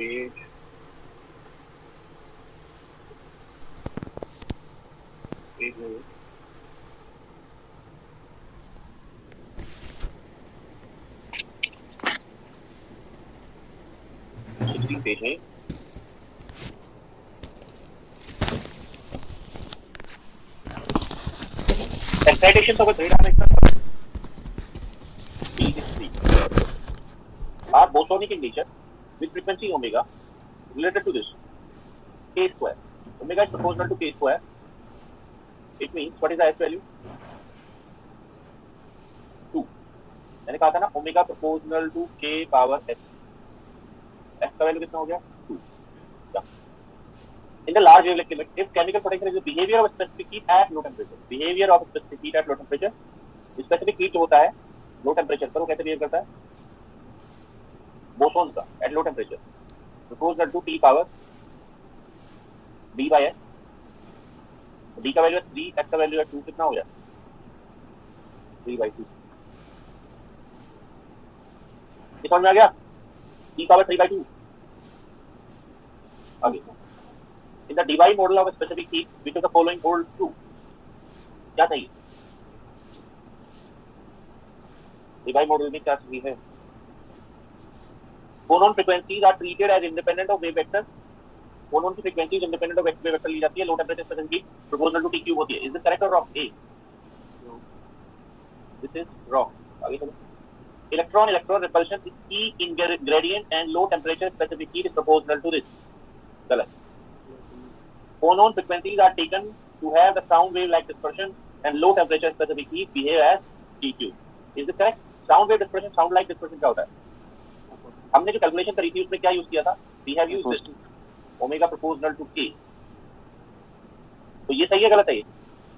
page. Page में page में excitations of a three-dimensional are bosonic in nature with frequency omega related to this k square. Omega is proportional to k square. It means what is the S value? 2. मैंने कहा था ना omega proportional to k power s. S का value कितना हो गया? 2. In the large wavelength limit, if chemical potential is the behavior of a specific heat at low temperature, behavior of a specific heat at low temperature, specific heat जो होता है low temperature पर वो कैसे behave करता है? Boson का at low temperature, proportional to T power D by S. D का वैल्यू है 3, S का वैल्यू है 2, कितना हो गया? 3 by 2. ये समझ में आ गया? T power 3 by 2. आगे. In the Debye model of a specific heat, which of the following holds true? क्या चाहिए? Debye model में क्या चाहिए है? Phonon frequencies are treated as independent of wave vectors. Phonon की frequencies independent of wave vector ली जाती है. Low temperature specific heat proportional to T cube होती है. Is this correct or wrong? A. No. This is wrong. आगे चलो. Electron repulsion is E in gradient and low temperature specific heat is proportional to this. गलत. Phonon frequencies are taken to have the sound wave like dispersion and low temperature specific heat behave as TQ. Is this correct? Sound wave dispersion, sound like dispersion क्या होता है? हमने जो calculation करी थी उसमें क्या यूज किया था? We have used this omega proportional to k. तो ये सही है गलत है? ये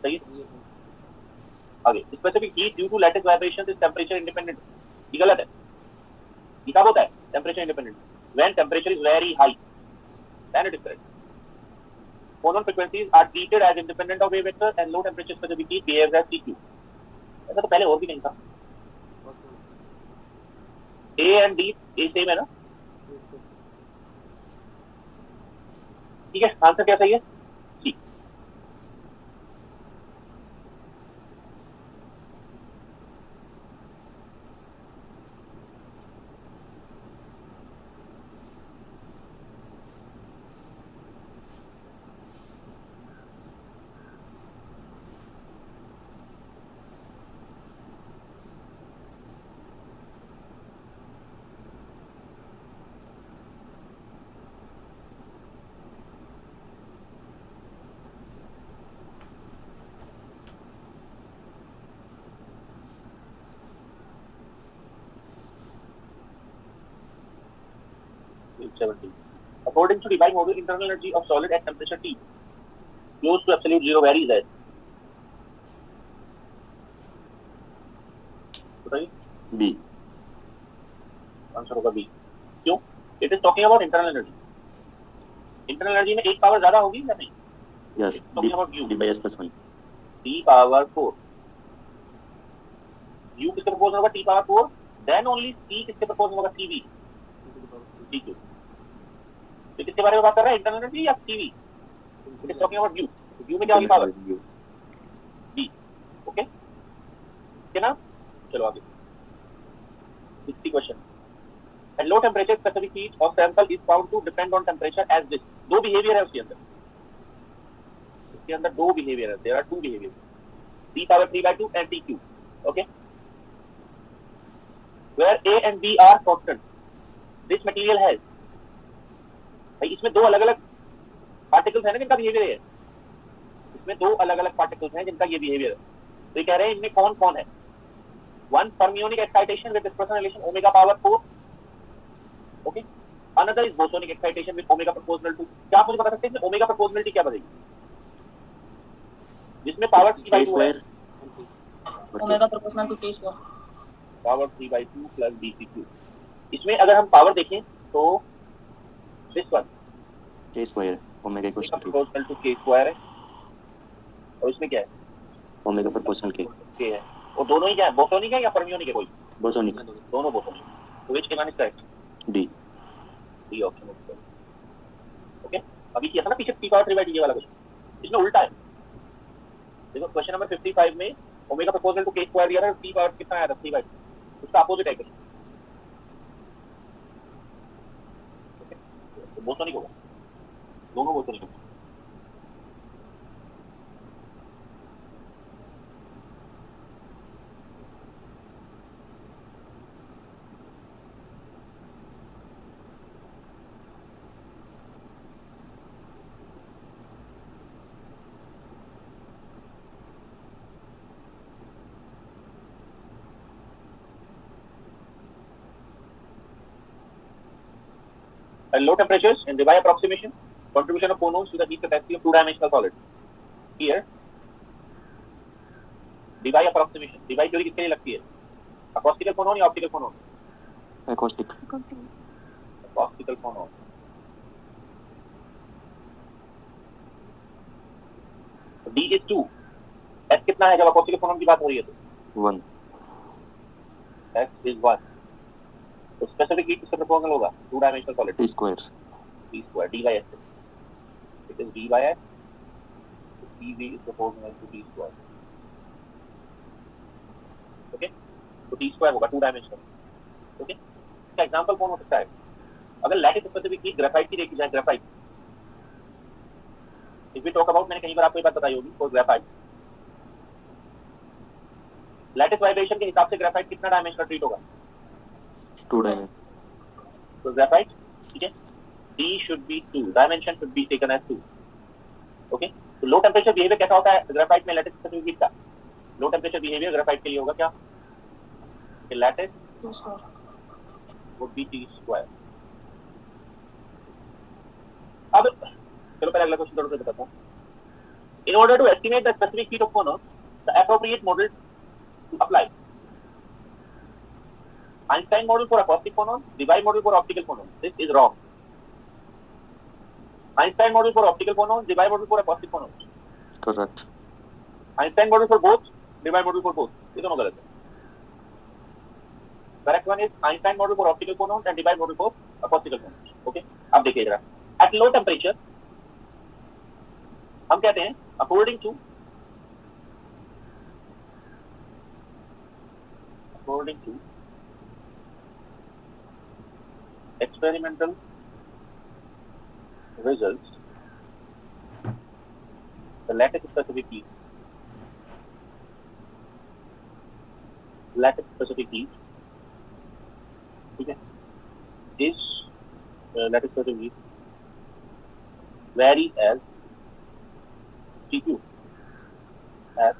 सही है. आगे specific heat due to lattice vibrations is temperature independent. ये गलत है. ये कब होता है? Temperature independent. When temperature is very high, then it is correct. Phonon frequencies are treated as independent of wave vector and low temperature specific heat behaves as TQ. ऐसा तो पहले और भी नहीं था. A and D A same है ना? ठीक है, आंसर क्या सही है? C. According to Debye model, internal energy of solid at temperature T close to absolute zero varies as. बताइए. B. आंसर होगा B. क्यों? It is talking about internal energy. Internal energy में एक पावर ज्यादा होगी या नहीं? Yes. Talking about U. D by S plus 1. T power 4. U किसके proportional होगा? T power 4. Then only T किसके proportional होगा? CV. TQ. तो किसके बारे में बात कर रहा है? इंटरनल एनर्जी या TV? It is talking about you. You में क्या होगी पावर? बी. ओके ठीक है ना? चलो आगे. 60 question. At low temperature specific heat of sample is found to depend on temperature as this. दो बिहेवियर है उसके अंदर. उसके अंदर दो बिहेवियर है. There are two behaviour. T power 3 by 2 and TQ. Okay. Where A and B are constant. This material has. भाई इसमें दो अलग अलग पार्टिकल्स हैं ना जिनका बिहेवियर है. इसमें दो अलग अलग पार्टिकल्स हैं जिनका ये बिहेवियर है. तो ये कह रहे हैं इनमें कौन कौन है? One fermionic excitation with dispersion relation omega power 4. Okay. Another is bosonic excitation with omega proportional to. क्या आप मुझे बता सकते हैं इसमें ओमेगा प्रोपोर्शनलिटी क्या बनेगी? जिसमें पावर 3/2 है. Omega proportional to k square. Power 3/2 plus dq. इसमें अगर हम पावर देखें तो this one K square. Omega equals to K. Proportional to k square है. और इसमें क्या है? Omega proportional K. k है. वो दोनों ही क्या है? बोसोनिक है या फर्मियोनिक है कोई? Bosonic. दोनों बोसोनिक. तो which one is correct? D. D option है। ओके, अभी किया था ना पीछे p पावर 3 डी वाला क्वेश्चन, इसमें उल्टा है। देखो क्वेश्चन नंबर 55 में omega proportional to k square दिया था, p पावर कितना आया था 3 उसका अपोजिट है क्वेश्चन। ओके, तो बोसोनिक होगा, दोनों बोसोनिक होगा। At low temperatures in Debye approximation, contribution of phonons to the heat capacity of two-dimensional solid. Here, Debye approximation, Debye theory किसके लिए लगती है? Acoustical phonon या optical phonon? Acoustic. Acoustical phonon. D is 2. S कितना है जब acoustical phonon की बात हो रही है तो? 1. S is 1. तो specific heat किसके proportional होगा? Two-dimensional solid. T square. T square. D by S. It is D by S. TV is proportional to T square. Okay? तो T square होगा two-dimensional. Okay? इसका एग्जाम्पल कौन हो सकता है? अगर लैटिस स्पेसिफिक हीट ग्रेफाइट की देखी जाए, graphite if we talk about, मैंने कई बार आपको ये बात बताई होगी, फॉर ग्रेफाइट लैटिस वाइब्रेशन के हिसाब से ग्रेफाइट कितना डायमेंशनल ट्रीट होगा? 2 dimension. तो ग्रेफाइट, ठीक है, D should be 2, dimension should be taken as 2. Okay, तो लो टेंपरेचर बिहेवियर कैसा होता है ग्रेफाइट में लैटिस स्पेसिफिक हीट का? लो टेंपरेचर बिहेवियर ग्रेफाइट के लिए होगा क्या? कि lattice would be T square. अब चलो पहले अगला क्वेश्चन थोड़ा सा बताता हूँ। In order to estimate the specific heat of phonon, the appropriate model to apply. Einstein model for acoustic phonon, Debye model for optical phonon. This is wrong. Einstein model for optical phonon, Debye model for acoustic phonon. Correct. Einstein model for both, Debye model for both. ये दोनों गलत है। Correct one is Einstein model for optical phonon and Debye model for acoustical phonon. Okay? अब देखिए जरा। At low temperature, हम कहते हैं according to experimental results, the lattice specific heat ठीक है, is lattice specific heat varies as Tq at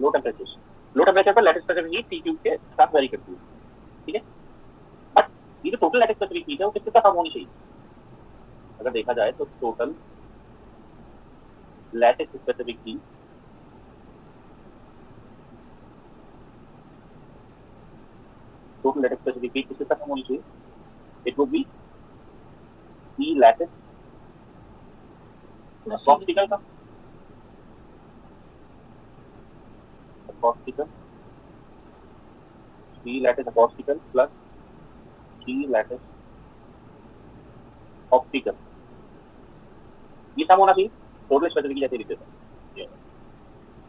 low temperatures. Low temperature पर lattice specific heat Tq के साथ वेरी करती है, ठीक है। बट ये जो टोटल लैटिस स्पेसिफिक हीट है वो किसके साथ कम होनी चाहिए? अगर देखा जाए तो टोटल लैटिस स्पेसिफिक हीट किसके साथ कम होनी चाहिए? It would be T lattice acoustical का T lattice acoustical plus T lattice optical, ये सब होना चाहिए टोटल स्पेसिफिक जैसे लिखते हैं।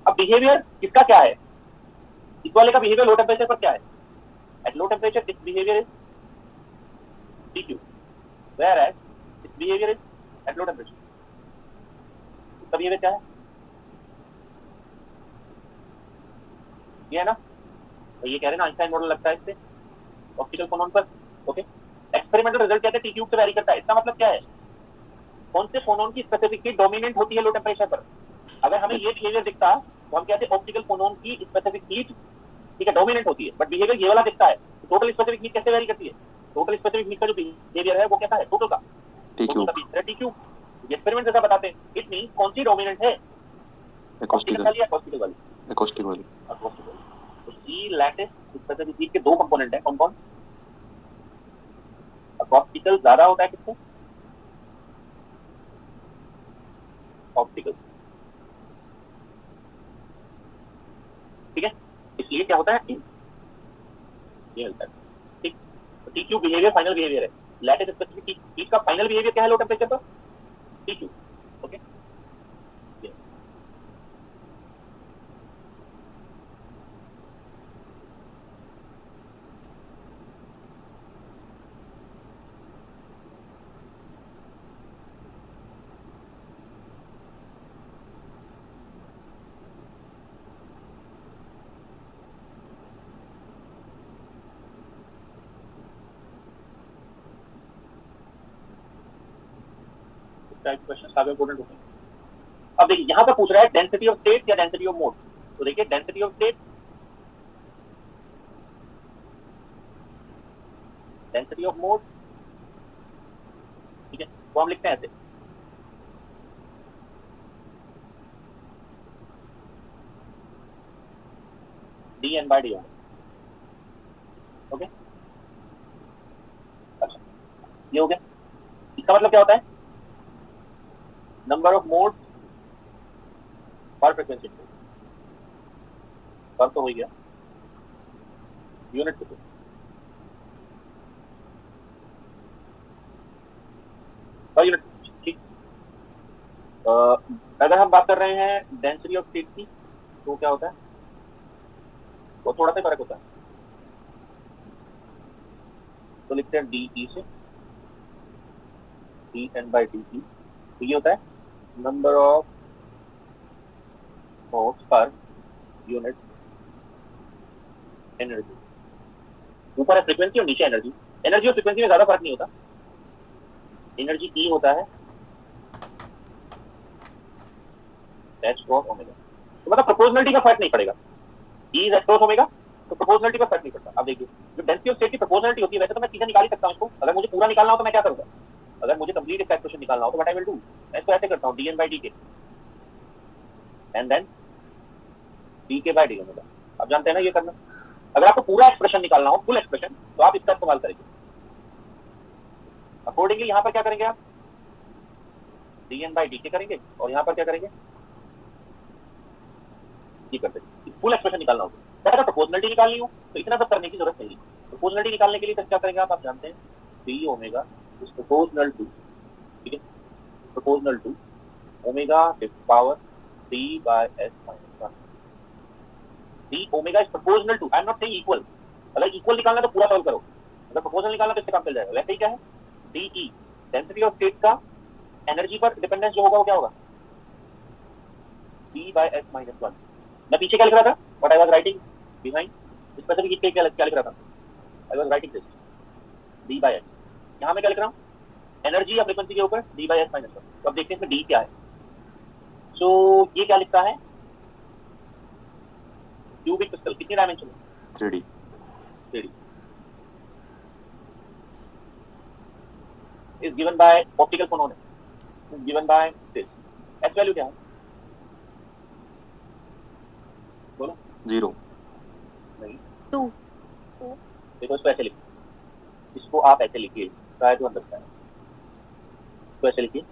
अब बिहेवियर किसका क्या है? इस वाले का बिहेवियर लो टेम्परेचर पर क्या है? एट लो टेम्परेचर इस बिहेवियर इज Tq, whereas इस behaviour is eight low temperature, इसका बिहेवियर क्या है? ये है ना, तो ये कह रहे हैं ना आइंस्टाइन मॉडल लगता है इससे ऑप्टिकल फोनोन पर। ओके, एक्सपेरिमेंटल रिजल्ट कहते हैं Tq से वेरी करता है। इसका मतलब क्या है? कौन से फोनोन की स्पेसिफिक हीट डोमिनेंट होती है लो टेम्परेचर पर? अगर हमें ये बिहेवियर दिखता तो हम कहते हैं ऑप्टिकल फोनोन की स्पेसिफिक हीट, ठीक है, डोमिनेंट होती है। बट बिहेवियर ये वाला दिखता है, तो टोटल स्पेसिफिक हीट कैसे वेरी करती है? टोटल स्पेसिफिक हीट का जो बिहेवियर है वो कैसा है? टोटल का Tq। ये एक्सपेरिमेंट जैसा बताते हैं। इट मींस कौन सी डोमिनेंट है? Acoustical. वाली या acoustical वाली? Acoustic वाली. Acoustical। तो सी लैटिस स्पेसिफिक हीट के दो कंपोनेंट है, कौन कौन? acoustical ज्यादा होता है किससे? ऑप्टिकल, ठीक है। इसलिए क्या होता है? ये मिलता है, ठीक। T Q behaviour final behaviour है, लैटिस स्पेसिफिक हीट का फाइनल बिहेवियर क्या है लो टेम्परेचर पर, T Q. Okay, type question काफी इंपॉर्टेंट होते हैं। अब देखिए यहाँ पर पूछ रहा है डेंसिटी ऑफ स्टेट या डेंसिटी ऑफ मोड, तो देखिए density of state, density of mode, ठीक है, वो हम लिखते हैं ऐसे, dn/d। ओके, अच्छा ये हो गया। इसका मतलब क्या होता है, नंबर ऑफ मोड पर फ्रीक्वेंसी, पर तो हो गया, यूनिट कितने, पर यूनिट, ठीक। अगर हम बात कर रहे हैं डेंसिटी ऑफ स्टेट की, तो क्या होता है, वो थोड़ा सा फर्क होता है, तो लिखते हैं डी से, dn/dt, तो ये होता है number of modes per unit energy. ऊपर है फ्रीक्वेंसी और नीचे एनर्जी। एनर्जी और फ्रीक्वेंसी में ज्यादा फर्क नहीं होता, एनर्जी ई होता है h क्रॉस ओमेगा, तो मतलब प्रोपोर्शनलिटी का फर्क नहीं पड़ेगा, E is h cross omega, तो प्रोपोर्शनलिटी का फर्क नहीं पड़ता। अब देखिए जो डेंसिटी ऑफ स्टेट की प्रोपोर्शनलिटी होती है, वैसे तो मैं सीधा निकाल ही सकता हूं इसको, अगर मुझे पूरा निकालना हो तो मैं क्या करूंगा, अगर मुझे कंप्लीट इसका एक्सप्रेशन निकालना हो तो व्हाट आई विल डू, मैं इसको ऐसे करता हूं dn/dt and then dk/d omega. आप जानते हैं ना ये करना, अगर आपको पूरा एक्सप्रेशन निकालना हो, फुल एक्सप्रेशन, तो आप इसका इस्तेमाल करेंगे। अकॉर्डिंगली यहाँ पर क्या करेंगे आप, dn/dt करेंगे, और यहाँ पर क्या करेंगे, ये कर देंगे। फुल एक्सप्रेशन निकालना होगा, अगर प्रोपोर्शनलिटी निकालनी हो तो इतना सब करने की जरूरत नहीं है। प्रोपोर्शनलिटी निकालने के लिए तो क्या करेंगे आप जानते हैं, d omega is proportional to, ठीक है, proportional to omega power d/s-1। d omega is proportional to, I am not saying equal, अगर इक्वल निकालना तो पूरा सॉल्व करो, अगर प्रोपोर्शनल निकालना तो इससे काम चल जाएगा। वैसे ही क्या है, de डेंसिटी ऑफ स्टेट का एनर्जी पर डिपेंडेंस जो होगा वो क्या होगा, d/s-1। मैं पीछे क्या लिख रहा था, what I was writing behind specific heat के क्या लिख रहा था, I was writing this d/s, यहाँ मैं क्या लिख रहा हूँ, एनर्जी या फ्रीक्वेंसी के ऊपर d/s-1। तो अब देखते हैं इसमें d क्या है, सो ये क्या लिखता है, क्यूबिक क्रिस्टल, कितनी डायमेंशन है, 3D 3D is given by optical phenomena, is given by this, h value क्या है, बोलो 0 नहीं 2 देखो इसको ऐसे लिखिए, इसको आप ऐसे लिखिए, ट्राई टू अंडरस्टैंड, इसको ऐसे लिखिए,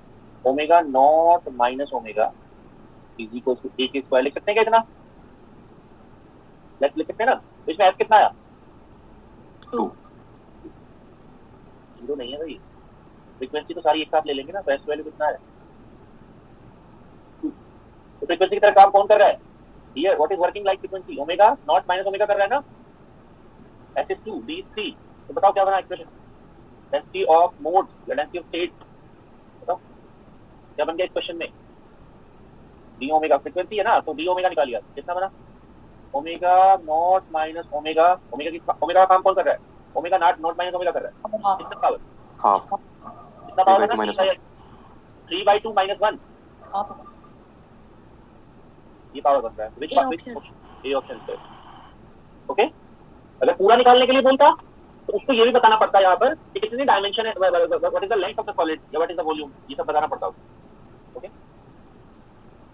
omega not minus omega is equal to a के स्क्वायर, लिख सकते हैं क्या इतना, लिख सकते हैं ना, तो इसमें s कितना आया, 2 जीरो नहीं है भाई, फ्रीक्वेंसी तो सारी एक साथ ले लेंगे ना, तो s वैल्यू कितना है, तो फ्रीक्वेंसी की तरह काम कौन कर रहा है, here what is working like frequency, omega not minus omega कर रहा है ना, s is 2 d is 3, तो बताओ क्या बना एक्सप्रेशन, डेंसिटी ऑफ मोड या डेंसिटी ऑफ स्टेट, बताओ क्या बन गया इस क्वेश्चन में, डी ओमेगा फ्रीक्वेंसी है ना, तो डी ओमेगा निकालिए, कितना बना, omega not minus omega, omega का काम कौन कर रहा है, ओमेगा नॉट माइनस ओमेगा कर रहा है, कितना पावर, हाफ कितना पावर है ना, 3/2 माइनस 1, ये पावर बन रहा है, विच ए ऑप्शन पे, ओके। अगर पूरा निकालने के लिए बोलता तो उसको ये भी बताना पड़ता है यहाँ पर कि कितनी डायमेंशन है, what is the length of the solid या व्हाट इज द वॉल्यूम, ये सब बताना पड़ता है, ओके,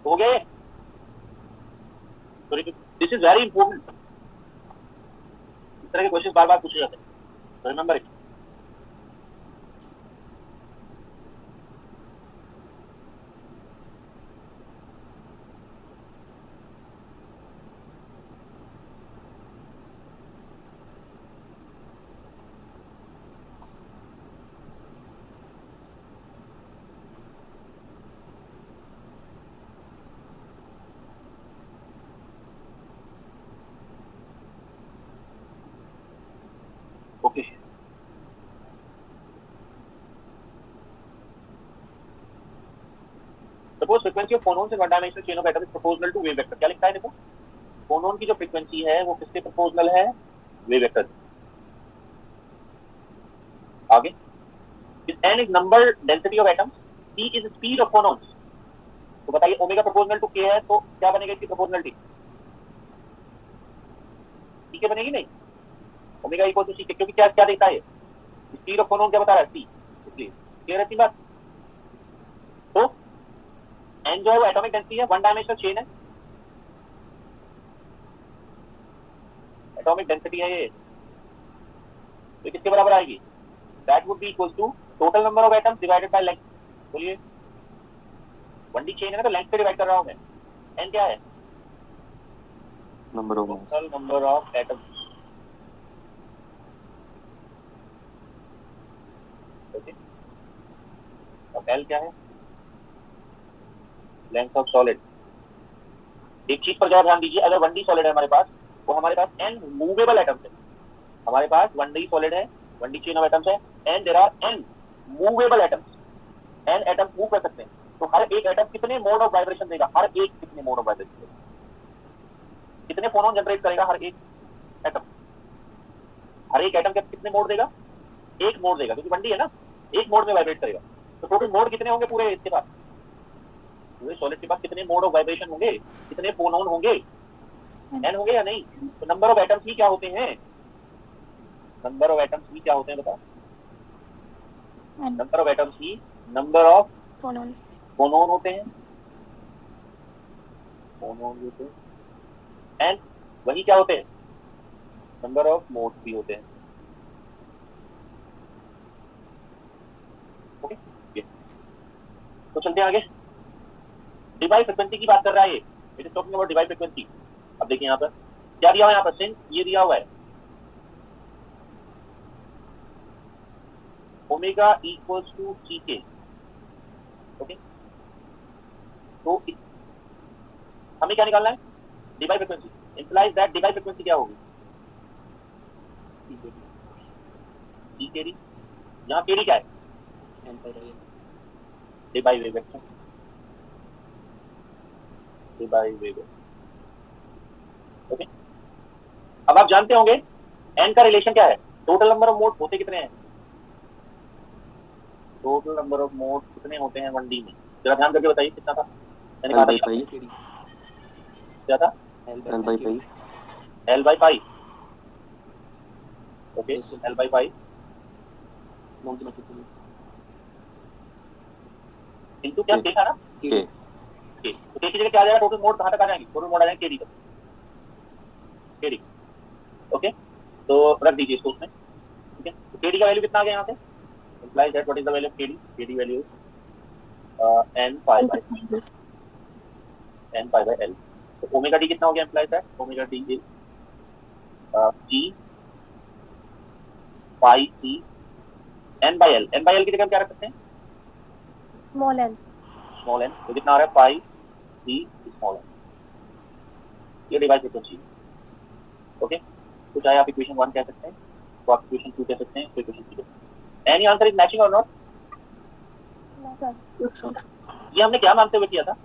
हो गए, तो दिस इज वेरी इंपॉर्टेंट, इस तरह के क्वेश्चन बार बार पूछे जाते हैं, तो remember it. Suppose frequency of phonons in one dimensional chain of atom is proportional to wave vector. क्या लिखा है देखो, फोनोन की जो फ्रीक्वेंसी है वो किसके प्रोपोर्शनल है, वेव वेक्टर। आगे, if n is number density of atoms, c is speed of phonons, तो बताइए ओमेगा प्रोपोर्शनल टू k है तो क्या बनेगा इसकी प्रोपोर्शनलिटी, c के बनेगी नहीं, ओमेगा इक्वल टू c, क्योंकि क्या क्या देता है, स्पीड ऑफ फोनोन क्या बता रहा है, c, इसलिए क्लियर है इतनी बात। तो n जो है वो एटॉमिक डेंसिटी है, वन डायमेंशनल चेन है, एटॉमिक डेंसिटी है ये, तो किसके बराबर आएगी, that would be equal to total number of atoms divided by length. बोलिए, 1D चेन है ना, तो लेंथ से डिवाइड कर रहा हूं मैं, n क्या है, number of total number of atoms. Okay, अब l क्या है, लेंथ ऑफ सॉलिड। एक चीज पर जरा ध्यान दीजिए, अगर 1D सॉलिड है हमारे पास, तो हमारे पास n मूवेबल एटम्स है, हमारे पास 1D सॉलिड है, 1D चेन ऑफ एटम्स है, and there are n movable atoms, n atoms move कर सकते हैं, तो हर एक एटम कितने मोड ऑफ वाइब्रेशन देगा, हर एक कितने मोड ऑफ वाइब्रेशन देगा, कितने फोनोन जनरेट करेगा हर एक एटम, हर एक एटम के कितने मोड देगा, एक मोड देगा, क्योंकि 1D है ना, एक मोड में वाइब्रेट करेगा, तो टोटल मोड कितने होंगे पूरे इसके पास, पूरे सॉलिड के पास कितने मोड ऑफ वाइब्रेशन होंगे, कितने फोनोन होंगे, n होंगे या नहीं। तो नंबर ऑफ एटम्स ही क्या होते हैं, नंबर ऑफ एटम्स ही क्या होते हैं बताओ, number of atoms he number of phonon होते हैं, फोनोन होते हैं, एंड वही क्या होते हैं, नंबर ऑफ मोड्स भी होते हैं। ओके, तो चलते हैं आगे, डिवाइस फ्रीक्वेंसी की बात कर रहा है ये, it is talking about device frequency. अब देखिए यहाँ पर क्या दिया हुआ है, यहाँ पर सिंस ये दिया हुआ है ओमेगा इक्वल्स टू सी के, ओके, तो हमें क्या निकालना है, device frequency, implies that device frequency क्या होगी, सी के डी, यहाँ के डी क्या है, device wave vector, device wave vector. Okay, अब आप जानते होंगे n का रिलेशन क्या है, टोटल नंबर ऑफ मोड होते कितने हैं, टोटल नंबर ऑफ मोड कितने होते हैं 1D में, जरा ध्यान करके बताइए कितना था, मैंने कहा था क्या था, L by pi, L by pi, okay, L by pi into क्या k था ना, K, तो k की जगह क्या आ जाएगा, टोटल मोड कहाँ तक आ जाएंगे, टोटल मोड आ जाएंगे kd तक, kd, ओके, तो रख दीजिए इसको उसमें, ठीक है, तो kd का वैल्यू कितना आ गया यहाँ से, implies that what is the value of kd value is n pi by l, तो ओमेगा d कितना हो गया, implies that omega d is g pi c n by l, n by l की जगह हम क्या रख सकते हैं, स्मॉल n, तो कितना आ रहा है, pi c स्मॉल n, ये डिवाइस फ्रीक्वेंसी, ओके, तो चाहे आप इक्वेशन 1 कह सकते हैं, तो आप इक्वेशन 2 कह सकते हैं, तो इक्वेशन 3 कह सकते हैं। एनी आंसर इज मैचिंग और नॉट, ये हमने क्या मानते हुए किया था,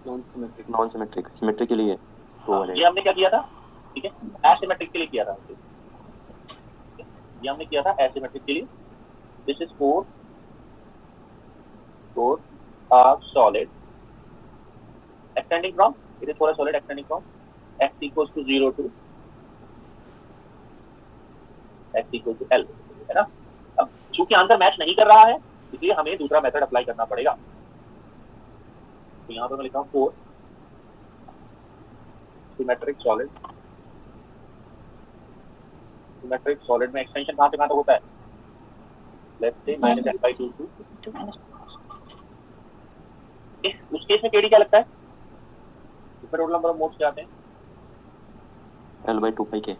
नॉन सिमेट्रिक, सिमेट्रिक के लिए ये हमने क्या किया था, ठीक है, एसिमेट्रिक के लिए किया था, ये हमने किया था एसिमेट्रिक के लिए, this is for solid extending from, it is for a solid extending from x equals to 0 to x equals to L, है ना। अब चूंकि आंसर मैच नहीं कर रहा है इसलिए हमें दूसरा मेथड अप्लाई करना पड़ेगा, तो यहाँ पर मैं लिखा हूँ 4 सिमेट्रिक सॉलिड में एक्सटेंशन कहाँ से कहाँ तक होता है, लेट्स से -l/2 टू, उस केस में kd क्या लगता है, इसमें टोटल नंबर ऑफ मोड्स क्या आते हैं, L by 2 pi K,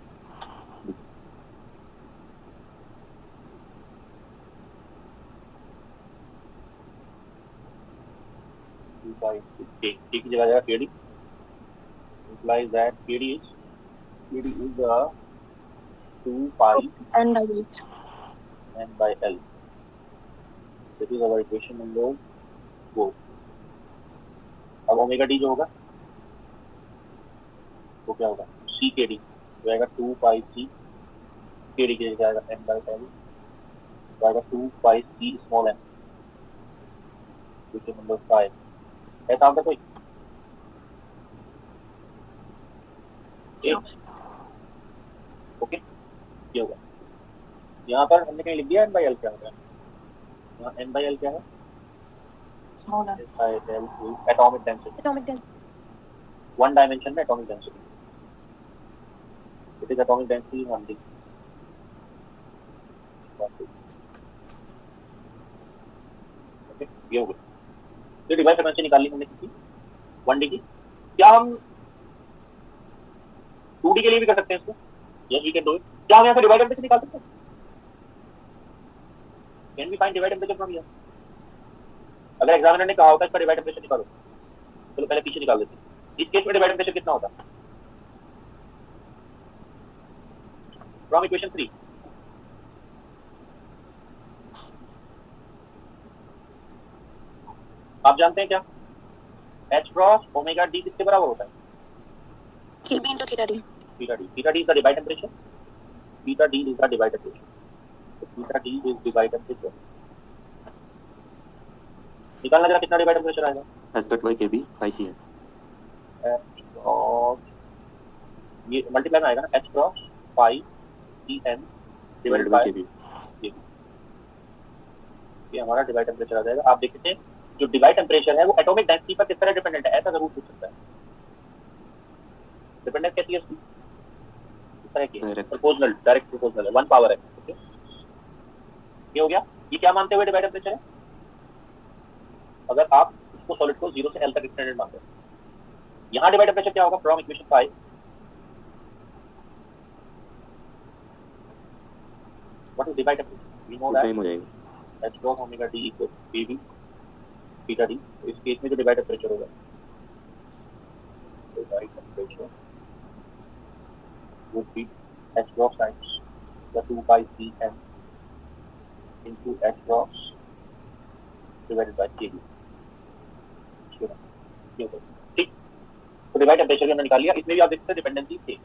k की जगह जाएगा kd, implies that kd is 2 pi n by l, this is our equation number 4, अब ओमेगा डी जो होगा वो क्या होगा, सी के डी जाएगा 2 पाई सी के डी के जाएगा n बाई एल जाएगा 2 पाई सी स्मॉल n जिसके नंबर 5 ऐसा आंसर कोई ओके ये होगा। यहाँ पर हमने कहीं लिख दिया n बाई एल क्या होगा, यहाँ n बाई एल क्या है, Small n. Atomic density, Atomic density. One dimension में atomic density, it is atomic density only. Okay ये हो गया। तो डिवाइड फ्रीक्वेंसी निकालनी हमने कितनी, 1D की। क्या हम 2D के लिए भी कर सकते हैं इसको, या ई के दो, क्या हम यहाँ से डिवाइड टेम्परेचर निकाल सकते हैं? Can we find Debye temperature from here? अगर एग्जामिनर ने कहा होता है इसका डिवाइड टेम्परेचर निकालो, चलो पहले पीछे निकाल देते हैं। इस केस में डिवाइड टेम्परेचर कितना होता है? फ्रॉम इक्वेशन 3 आप जानते हैं क्या, h क्रॉस ओमेगा d किसके बराबर होता है? Kb into theta d. Theta D, theta D is the Debye temperature, theta D is the Debye temperature, theta D is Debye temperature. निकालना जरा कितना डिवाइड टेम्परेचर आएगा, aspect by KB by C है और ये मल्टीप्लाई में आएगा ना, h cross pi C N divided by KB. ये हमारा डिवाइड टेम्परेचर आ जाएगा। आप देखते हैं जो डिवाइड टेम्परेचर है वो एटॉमिक डेंसिटी पर किस तरह डिपेंडेंट है, ऐसा जरूर पूछ सकता है। डिपेंडेंट कैसी है इसकी, इस तरह की प्रोपोर्शनल, डायरेक्ट प्रोपोर्शनल है, 1 पावर है। ओके ये हो गया। ये क्या मानते हुए डिवाइड टेम्परेचर है, अगर आप इसको सॉलिड को 0 से L तक एक्सटेंडेड मानते हैं, यहाँ डिवाइड टेम्परेचर क्या होगा, from equation 5 what is Debye temperature, we know that time हो जाएगा h cross omega d equal Kb theta d। तो इस केस में जो डिवाइड टेम्परेचर होगा, Debye temperature would be h cross times the 2 pi c m into h cross divided by kb। ठीक, तो divide temperature भी हमने निकाल लिया। इसमें भी आप देखते हैं डिपेंडेंसी थे।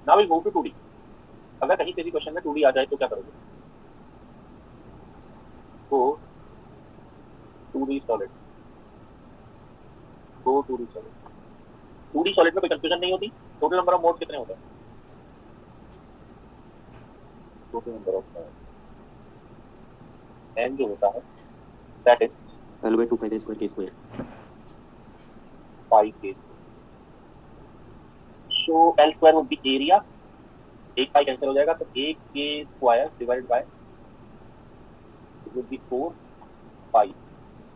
Now we move to 2D। अगर कहीं से भी क्वेश्चन में 2D आ जाए तो क्या करोगे, तो 2D सॉलिड, गो 2D सॉलिड। 2D सॉलिड में कोई कंफ्यूजन नहीं होती। टोटल नंबर ऑफ मोड्स कितने होते हैं, टोटल नंबर ऑफ n जो होता है that is L by 2 pi a square k square। पाई के। सो L square would be area, एक पाई कैंसिल हो जाएगा तो 1 के square divided by it would be 4 पाई।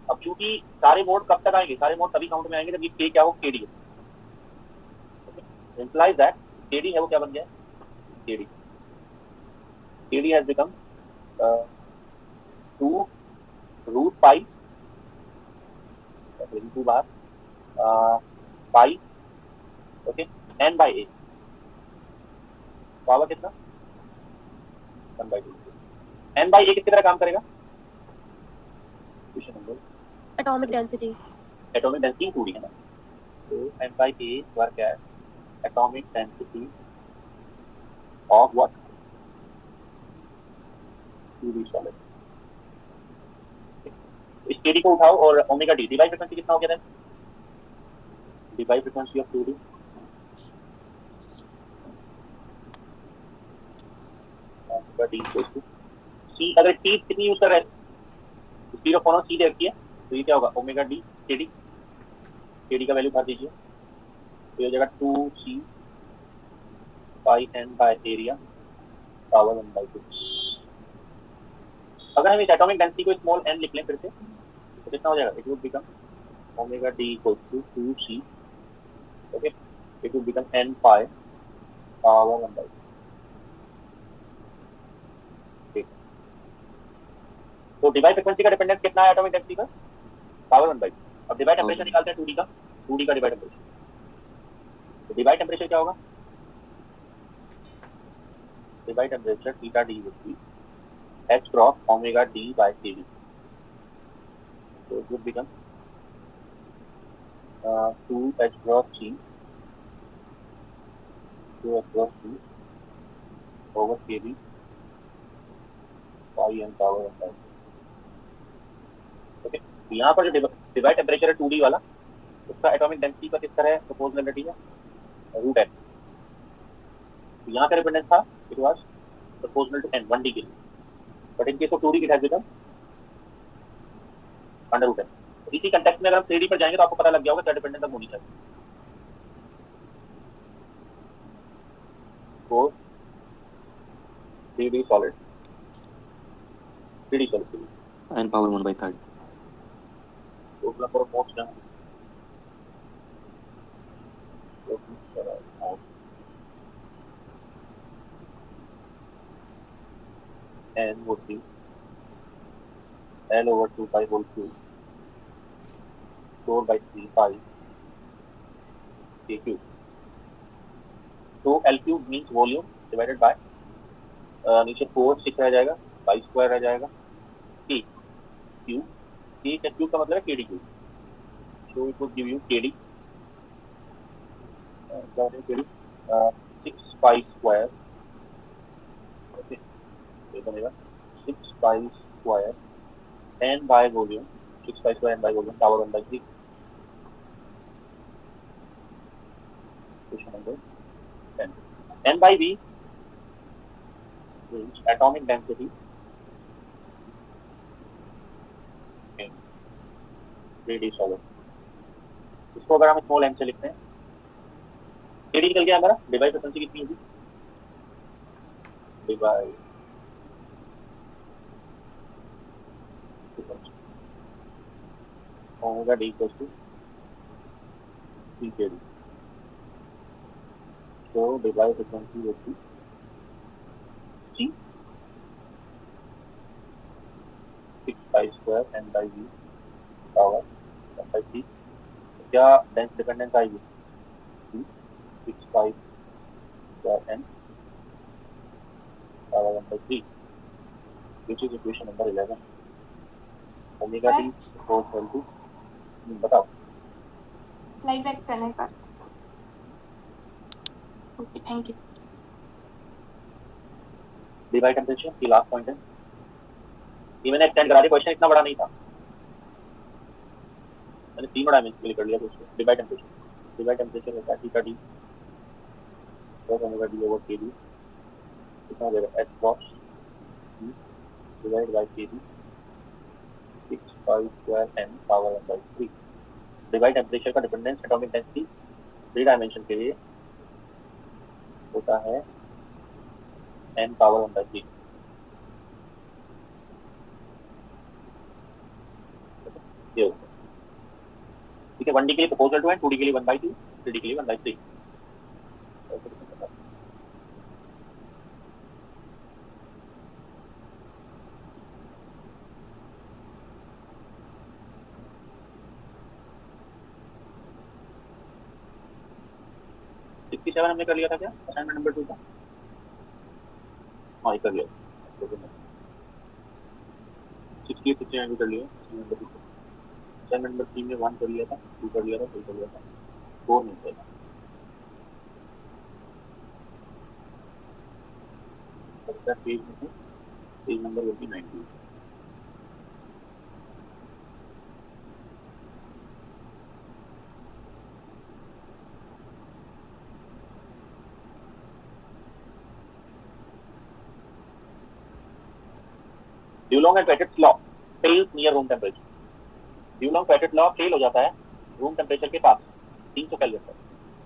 अब चूंकि सारे मोड कब तक आएंगे, सारे मोड तभी काउंट में आएंगे जब ये k क्या हो, kd implies that kd है वो क्या बन गया, kd has become 2 root pi into bar pi okay n by a, power कितना 1 by 2। n by a किसकी तरह काम करेगा, question number Atomic density. Atomic density 2D है ना, तो n by a स्क्वायर क्या है, atomic density of what, 2D solid. इस kd को उठाओ और ओमेगा डी, डिवाइड फ्रीक्वेंसी कितना हो गया था, Debye frequency of 2D omega D equal to c। अगर t कितनी यूज कर रहे हैं, स्पीड ऑफ फोटॉन c दे रखी है, तो ये क्या होगा, ओमेगा डी kd, kd का वैल्यू भर दीजिए, तो ये हो जाएगा 2c pi n by area power 1 by 2। अगर हम इस एटॉमिक डेंसिटी को स्मॉल n लिख लें फिर से तो कितना हो जाएगा, it would become omega D equal to 2c okay, it would become n pi power 1 by 2। ठीक, तो डिवाइड फ्रीक्वेंसी का डिपेंडेंस कितना है एटॉमिक डेंसिटी का, पावर 1 by 2। अब डिवाइड टेम्परेचर निकालते हैं 2D का, 2D का डिवाइड टेम्परेचर, तो डिवाइड टेम्परेचर क्या होगा, Debye temperature theta D would be h cross omega d by kd, so it would become 2h cross c, 2h cross c over kb pi n power n by 2. Okay, यहाँ पर जो Debye temperature है 2D वाला, उसका atomic density का किस तरह है प्रोपोर्शनलिटी है रूट n. यहाँ का डिपेंडेंस था it was proportional to n 1D के लिए, but in case of 2D it has become under root n. इसी कंटेक्स्ट में अगर हम 3D पर जाएंगे तो आपको पता लग गया होगा क्या डिपेंडेंस अब होनी चाहिए. Four 3D solid, 3D solid n power 1/3. Total number of moles क्या है n would be L over 2 pi whole cube 4 by 3 pi k cube. So L cube means volume divided by नीचे 4 6 रह जाएगा, pi square रह जाएगा, k cube, k का cube का मतलब है kd cube. So it would give you kd, क्या है kd 6 pi square, okay, ये बनेगा 6 pi square n by volume, 6 pi square n by volume power 1 by 3. Question number 10. n by v means atomic density in 3D solid. इसको अगर हम small m से लिखते हैं, kd निकल गया हमारा, डिवाइड फ्रीक्वेंसी कितनी होगी, divide omega d equals to CKD. So divide frequency would be C 6 pi square n by v power 1 by 3. क्या डेंस डिपेंडेंस आएगी C 6 pi square n power 1 by 3, which is equation number 11. Omega d equal to बताओ slide back करने का. Okay, thank you. Divide temperature की last point है, ये मैंने extend करा दिया, क्वेश्चन इतना बड़ा नहीं था, मैंने 3 डायमेंशन के लिए कर लिया. दोस्तों डिवाइड टेम्परेचर होता है theta D plus omega D over के डी, कितना हो जाएगा एच क्रॉस डिवाइड बाय के D 6 pi square n power 1 by 3. Divide temperature का डिपेंडेंस एटॉमिक डेंसिटी 3 डायमेंशन के लिए होता है n पावर 1 by 3. ये होता है, ठीक है. 1D के लिए प्रोपोर्शनल टू n, 2D के लिए 1 by 2, 3D के लिए 1 by 3. हमने कर लिया था क्या असाइनमेंट नंबर 2 का, हाँ कर लिया 68 69 कर लिया असाइनमेंट नंबर 3 में 1 कर लिया था, 2 कर लिया था, 3 कर लिया था, 4 नहीं था. पेज में page number will be 90. Dulong and Petit's law fails near room temperature. Dulong-Petit's law fail हो जाता है रूम टेम्परेचर के पास 300 केल्विन पर.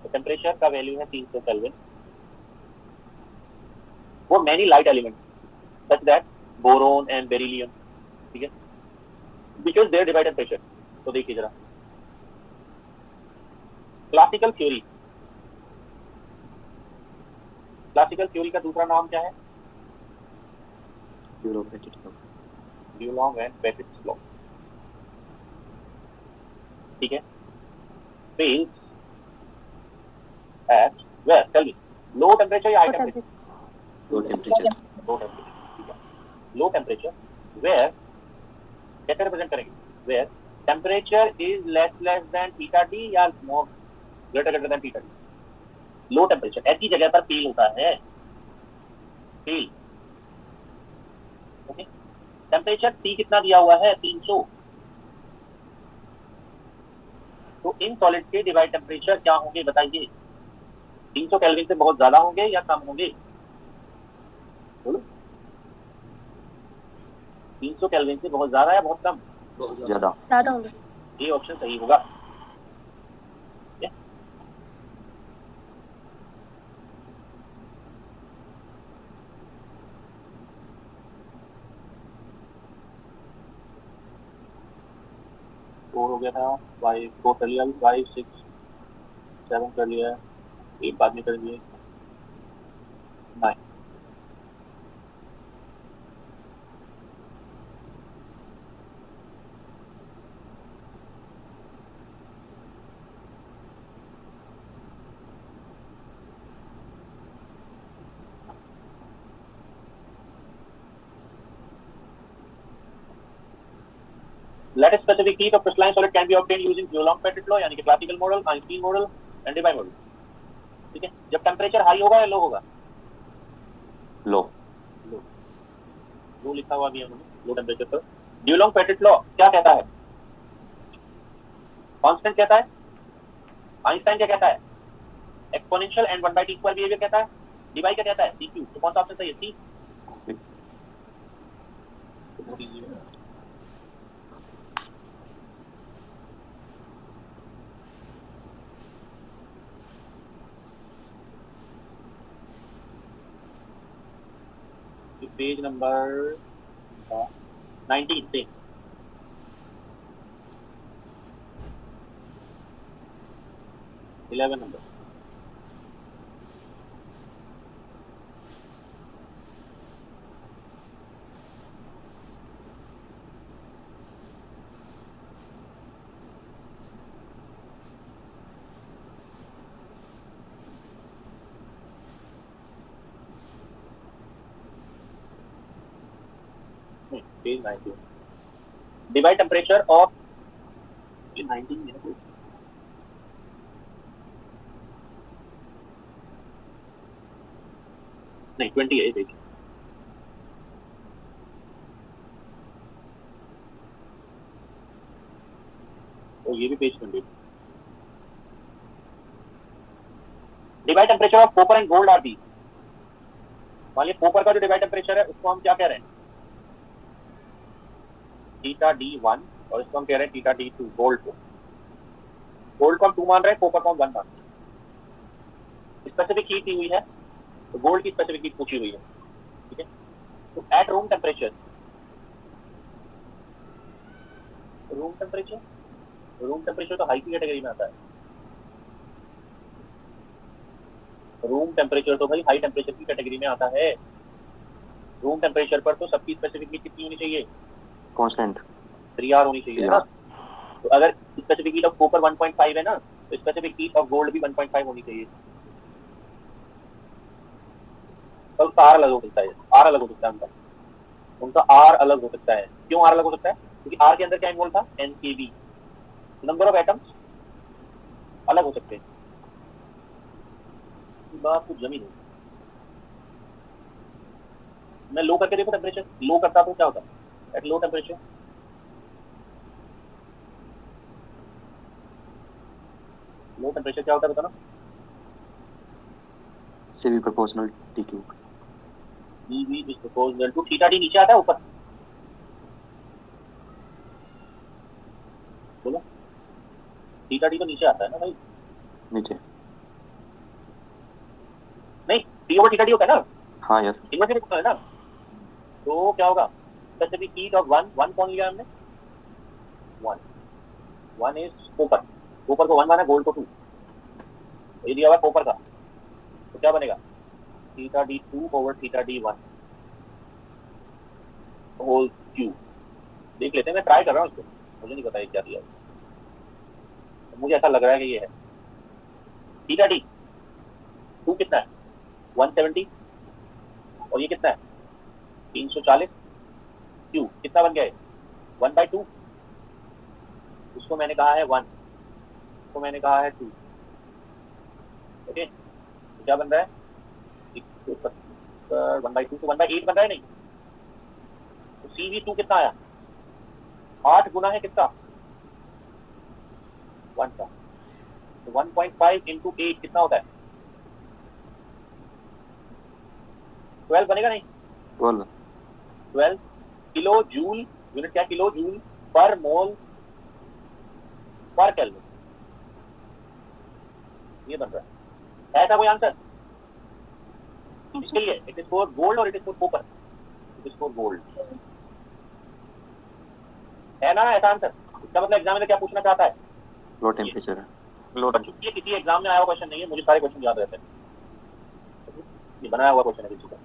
तो टेम्परेचर का वैल्यू है 300 kelvin for many light elements such that boron and beryllium, ठीक है, because their divided pressure. तो देखिए जरा क्लासिकल थ्योरी का दूसरा नाम क्या है, Dulong and Petit's law, ठीक है. fails at where, tell me, low temperature या high temperature? Low temperature. Low temperature where कैसे रिप्रेजेंट करेंगे, where temperature is less than theta D या more greater than theta D. Low temperature ऐसी जगह पर fail होता है, फेल। ओके, टेम्परेचर T कितना दिया हुआ है, 300। तो इन सॉलिड के डिवाइड टेम्परेचर क्या होंगे बताइए? 300 केल्विन से बहुत ज्यादा होंगे या कम होंगे? बोलो, 300 केल्विन से बहुत ज्यादा या बहुत कम? ज्यादा। ज्यादा होंगे। ये ऑप्शन सही होगा। फोर हो गया था, 5 4 कर लिया, 5 6 7 कर लिया, 8 बाद में कर लिए, 9। Let a specific heat of crystalline solid can be obtained using Coulomb-Pettit law, यानी कि classical model, Einstein model and Debye model. ठीक है, जब टेम्परेचर हाई होगा या लो होगा? लो। लो, लो लिखा हुआ भी है उन्होंने, लो टेम्परेचर पर। Coulomb-Pettit law क्या कहता है? कांस्टेंट कहता है। आइंस्टाइन क्या कहता है? एक्सपोनेंशियल एंड 1/t² बिहेवियर कहता है। डिवाई क्या कहता है? dq। तो कौन सा ऑप्शन सही है? सी। पेज नंबर 19 से 11 number. Page 19। Debye temperature of 19 में नहीं 20 है पेज। तो ये भी page 20। Debye temperature of copper and gold are the. मान लीजिए कॉपर का जो डिवाइड टेम्परेचर है उसको हम क्या कह रहे हैं? थीटा D1, और इसको हम कह रहे हैं थीटा D2। गोल्ड को, गोल्ड को हम 2 मान रहे हैं, कॉपर को हम 1 मान रहे हैं। स्पेसिफिक हीट दी हुई है, तो गोल्ड की स्पेसिफिक हीट पूछी हुई है। ठीक है, तो at room temperature, room temperature तो हाई की कैटेगरी में आता है। रूम टेम्परेचर तो भाई हाई टेम्परेचर की कैटेगरी में आता है। रूम टेम्परेचर पर तो सबकी स्पेसिफिक हीट कितनी होनी चाहिए? कांस्टेंट 3R होनी चाहिए है ना। तो अगर स्पेसिफिक हीट ऑफ कॉपर 1.5 है ना, तो स्पेसिफिक हीट ऑफ गोल्ड भी 1.5 होनी चाहिए। तो उसका आर अलग हो सकता है, आर अलग हो सकता है उनका आर अलग हो सकता है। क्यों आर अलग हो सकता है? क्योंकि आर के अंदर क्या इन्वॉल्व था? NKB। नंबर ऑफ एटम्स अलग हो सकते हैं। बात कुछ जमीन है। मैं लो करके देखो टेम्परेचर, लो करता तो क्या होता? एट लो टेम्परेचर क्या होता है बताना? CV proportional TQ। dV is proportional to theta D। नीचे आता है ऊपर? बोलो, थीटा D तो नीचे आता है ना भाई? नीचे नहीं, D over थीटा D होता है ना? हाँ यस। इन्वर्स होता है ना? तो क्या होगा? स्पेसिफिक हीट ऑफ 1 कौन लिया हमने? 1 इज कॉपर। कॉपर को 1 माना, गोल्ड को 2। ये दिया हुआ कॉपर का, तो क्या बनेगा? Theta D2 over theta D1 whole cube. देख लेते हैं, मैं ट्राई कर रहा हूँ इसको, मुझे नहीं पता ये क्या दिया। मुझे ऐसा लग रहा है कि ये है थीटा D2 कितना है? 170, और ये कितना है? 340। क्यूब कितना बन गया है? 1/2। इसको मैंने कहा है 1, इसको मैंने कहा है 2। ओके, तो क्या बन रहा है 1/2 तो 1/8 बन रहा है नहीं। तो CV2 कितना आया 8 गुना है कितना 1 का। तो 1.5 इंटू 8 कितना होता है 12 बनेगा नहीं 12 12 किलो जूल, यूनिट क्या किलो जूल पर मोल पर केल्विन, ये बन रहा है। ऐसा कोई आंसर इसके लिए? इट इज फॉर गोल्ड और it is for copper, it is for gold, है ना ऐसा आंसर? इसका मतलब एग्जाम में क्या पूछना चाहता है लो टेम्परेचर है। लो, ये किसी एग्जाम में आया हुआ क्वेश्चन नहीं है, मुझे सारे क्वेश्चन याद रहते हैं, ये बनाया हुआ क्वेश्चन है किसी का।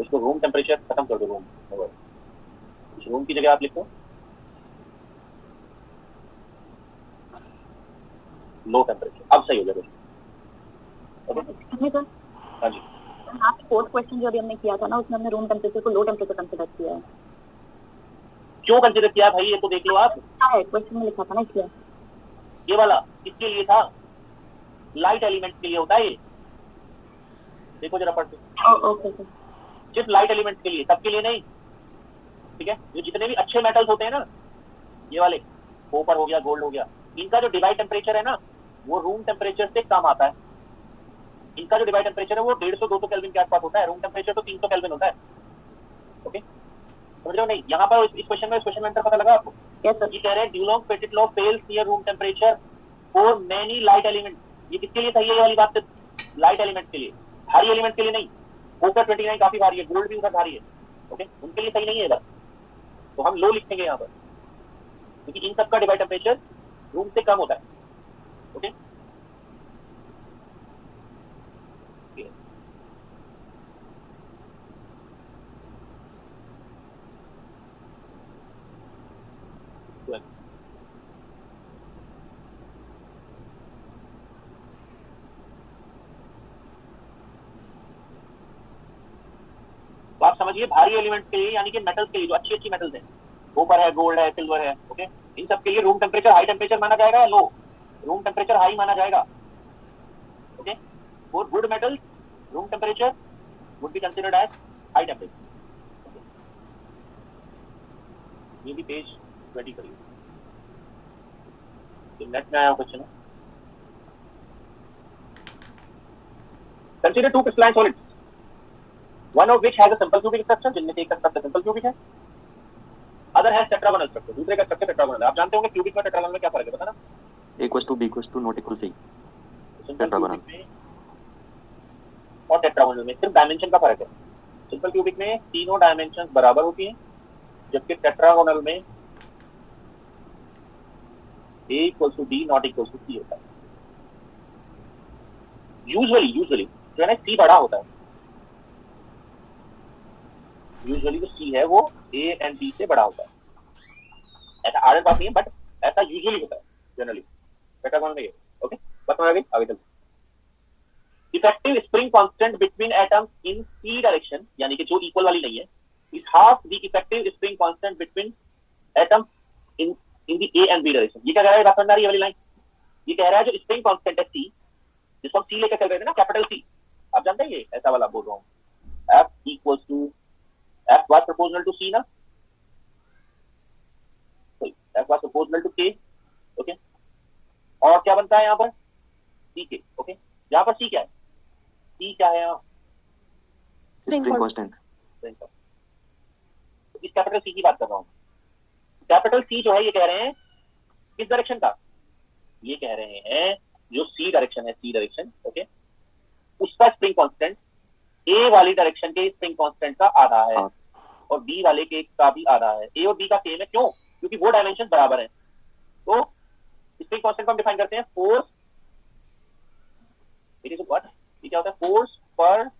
इसको रूम टेम्परेचर खत्म कर दो, रूम इस रूम की जगह आप लिखो लो टेम्परेचर। अब सही हो गया क्वेश्चन। हाँ जी, आपके फोर्थ क्वेश्चन जो अभी हमने किया था ना, उसमें हमने रूम टेम्परेचर को लो टेम्परेचर कंसीडर किया है। क्यों कंसीडर किया भाई, ये तो देख लो आप। क्या है क्वेश्चन में लिखा था ना, इसलिए ये वाला किसके लिए था? लाइट एलिमेंट्स के लिए होता है ये, देखो जरा पढ़ के। ओके सिर्फ लाइट एलिमेंट्स के लिए, सबके लिए नहीं, ठीक है। जो जितने भी अच्छे मेटल्स होते हैं ना, ये वाले कॉपर हो गया, गोल्ड हो गया, इनका जो डिवाइड टेम्परेचर है ना, वो रूम टेम्परेचर से कम आता है। इनका जो डिवाइड टेम्परेचर है वो 150-200 केल्विन के आसपास होता है, रूम टेम्परेचर तो 300 केल्विन होता है। ओके, समझ रहे हो नहीं? यहाँ पर इस क्वेश्चन में अंतर पता लगा आपको? Yes sir. ये कह रहे हैं Dulong Petit law fails near room temperature for many light element. ये किसके लिए सही है ये वाली बात? लाइट एलिमेंट के लिए, भारी एलिमेंट के लिए नहीं। कॉपर 29 काफी भारी है, गोल्ड भी उधर भारी है, ओके, उनके लिए सही नहीं है। तो हम लो लिखेंगे यहाँ पर, क्योंकि इन सबका डिवाइड टेम्परेचर रूम से कम होता है। ओके, तो आप समझिए भारी एलिमेंट्स के लिए, यानी कि मेटल्स के लिए, जो अच्छी अच्छी मेटल्स हैं, कॉपर है, गोल्ड है, सिल्वर है, ओके, इन सब के लिए रूम टेम्परेचर हाई टेम्परेचर माना जाएगा या लो? रूम टेम्परेचर हाई माना जाएगा। Okay, for good metals room temperature would be considered as high temperature. ये भी पेज 20 करिए, नेट में आया क्वेश्चन है। Consider two crystalline solids, one of which has a simple cubic structure, जिनमें से एक का स्ट्रक्चर सिंपल क्यूबिक है, अदर हैज टेट्रागोनल स्ट्रक्चर, दूसरे का स्ट्रक्चर टेट्रागोनल है। आप जानते होंगे क्यूबिक में टेट्रागोनल में क्या फर्क है, पता ना? A equals to B equals to not equal C simple tetragonal cubic में और टेट्रागोनल में सिर्फ डायमेंशन का फर्क है। सिंपल क्यूबिक में तीनों डायमेंशंस बराबर होती हैं, जबकि टेट्रागोनल में A equals to B not equals to C होता है। यूजुअली जो है ना C बड़ा होता है, यूजुअली जो C है वो A एंड B से बड़ा होता है। ऐसा आदत बात नहीं है, बट ऐसा यूजुअली होता है जनरली टेट्रागोनल में। ओके, बस समझ आ गई, आगे चलते। Effective spring constant between atoms in C direction, यानी कि जो इक्वल वाली नहीं है, is half the effective spring constant between atoms in the A and B direction. ये क्या कह रहा है, बात समझ आ रही है वाली लाइन? ये कह रहा है जो स्प्रिंग कांस्टेंट है C, जिसको हम C लेकर चल रहे थे ना, कैपिटल C, आप जानते हैं ये ऐसा वाला बोल रहा हूँ, F equals to F was proportional to C ना, F was proportional to K, okay, और क्या बनता है यहाँ पर CK, ओके, यहाँ पर C क्या है, C क्या है यहाँ? Spring constant. इस कैपिटल C की बात कर रहा हूँ। कैपिटल C जो है ये कह रहे हैं किस डायरेक्शन का? ये कह रहे हैं जो C डायरेक्शन है, C डायरेक्शन, ओके, उसका स्प्रिंग कांस्टेंट A वाली डायरेक्शन के स्प्रिंग कांस्टेंट का आधा है और B वाले के का भी आधा है। A और B का सेम है, क्यों? क्योंकि वो डायमेंशन बराबर है। तो स्प्रिंग कांस्टेंट को हम डिफाइन करते हैं फोर्स, इट इज व्हाट, ये क्या होता है, फोर्स पर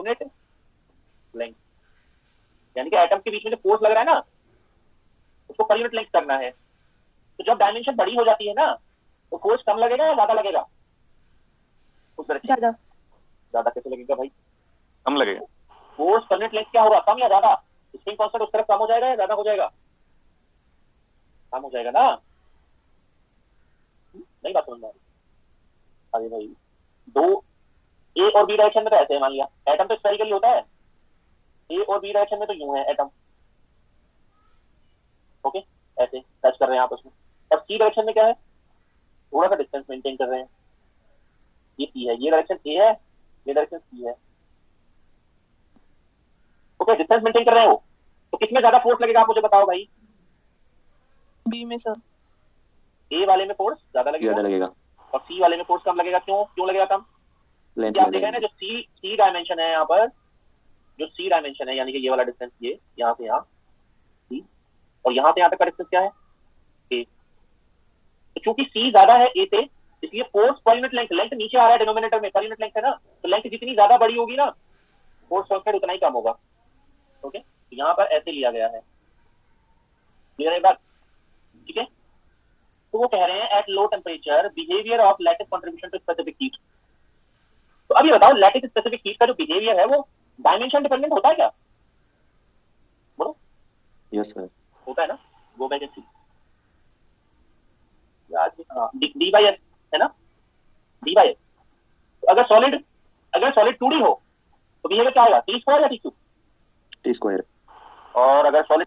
यूनिट लेंथ, यानी कि एटम के बीच में जो फोर्स लग रहा है ना उसको पर यूनिट लेंथ करना है। तो जब डायमेंशन बड़ी हो जाती है ना तो फोर्स कम लगेगा या ज्यादा लगेगा? उस तरह ज्यादा। ज्यादा कैसे लगेगा भाई? कम लगेगा। फोर्स पर यूनिट लेंथ क्या होगा, कम या ज्यादा? स्प्रिंग कांस्टेंट उस तरफ कम हो जाएगा या ज्यादा हो जाएगा? कम हो जाएगा ना? नहीं बात समझ में आ रही? अरे भाई दो ए और बी डायरेक्शन में तो ऐसे है, मान लिया एटम तो स्फेरिकल होता है, ए और बी डायरेक्शन में तो यूं है एटम, ओके ऐसे टच कर रहे हैं आपस में। और सी डायरेक्शन में क्या है, थोड़ा सा डिस्टेंस मेंटेन कर रहे हैं, ये सी है, ये डायरेक्शन ए है, ये डायरेक्शन सी है, ओके डिस्टेंस मेंटेन कर रहे हैं वो। तो किसमें ज्यादा फोर्स लगेगा आप मुझे बताओ भाई? बी में सर। ए वाले में फोर्स ज्यादा ज्यादा लगेगा लगेगा। और सी वाले में फोर्स कम लगेगा। क्यों क्यों लगेगा कम? लेंथ क्या आप देख ज्यादा रहे हैं ना, है। जो सी डायमेंशन है यहाँ पर, जो सी डायमेंशन है यानी कि ये वाला डिस्टेंस, ये यहाँ से यहाँ सी, और यहाँ से यहाँ तक का डिस्टेंस क्या है ए। तो चूंकि सी ज्यादा है ए से, इसलिए force per unit length, length नीचे आ रहा है डिनोमिनेटर में, पर यूनिट लेंथ है ना, तो लेंथ जितनी ज्यादा बड़ी होगी ना फोर्स कांस्टेंट उतना ही कम होगा। ओके तो यहाँ पर ऐसे लिया गया है, क्लियर है बात? ठीक है, तो वो कह रहे हैं at low temperature behaviour of lattice contribution to specific heat. तो अभी बताओ लैटिस स्पेसिफिक हीट का जो बिहेवियर है वो डायमेंशन डिपेंडेंट होता है क्या? बोलो। Yes sir. होता है ना, go back and see. D by S है ना, डी बाई एस। तो अगर सॉलिड 2D हो तो बिहेवियर क्या आएगा, टी स्क्वायर या टी क्यूब? T square. और अगर सॉलिड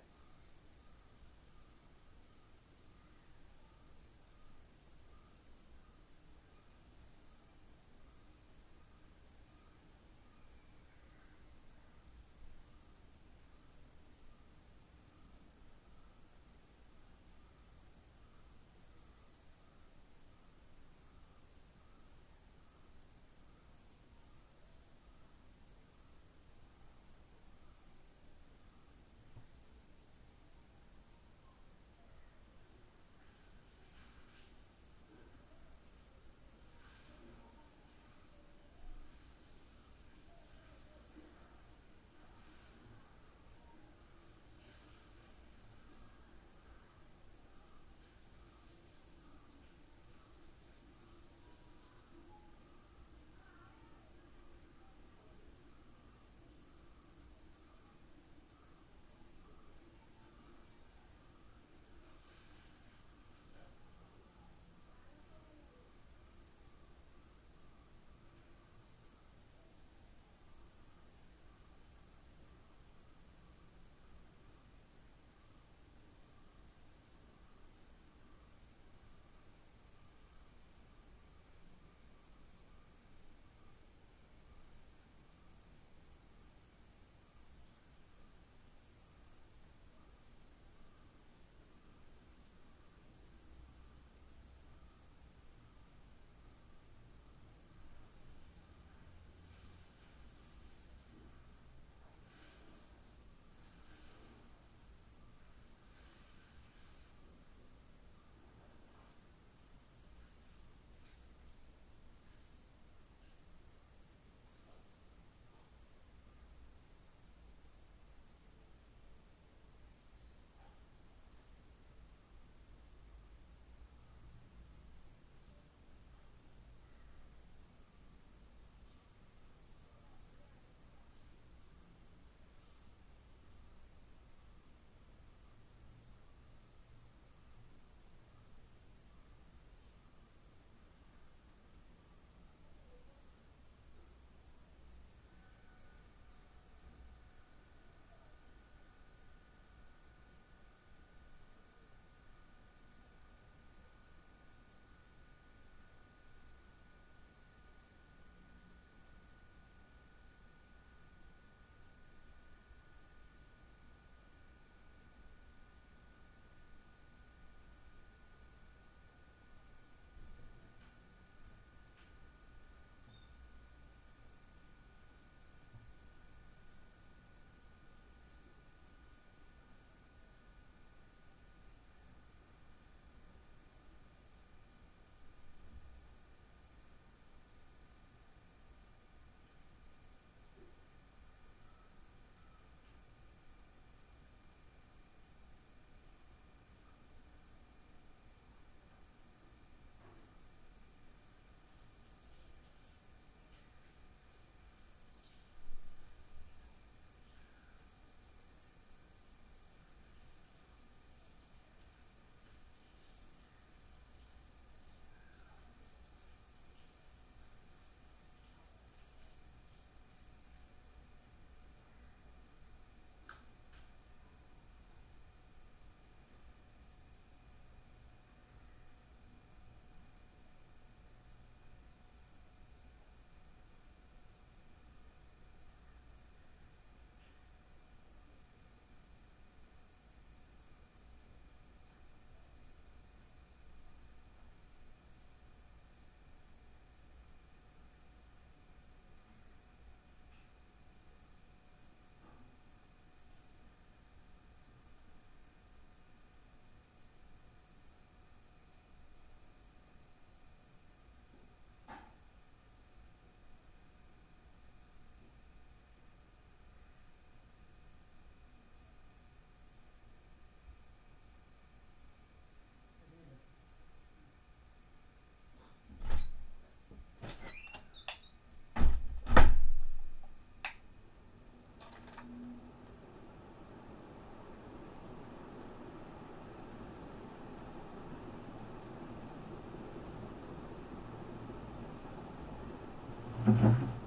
है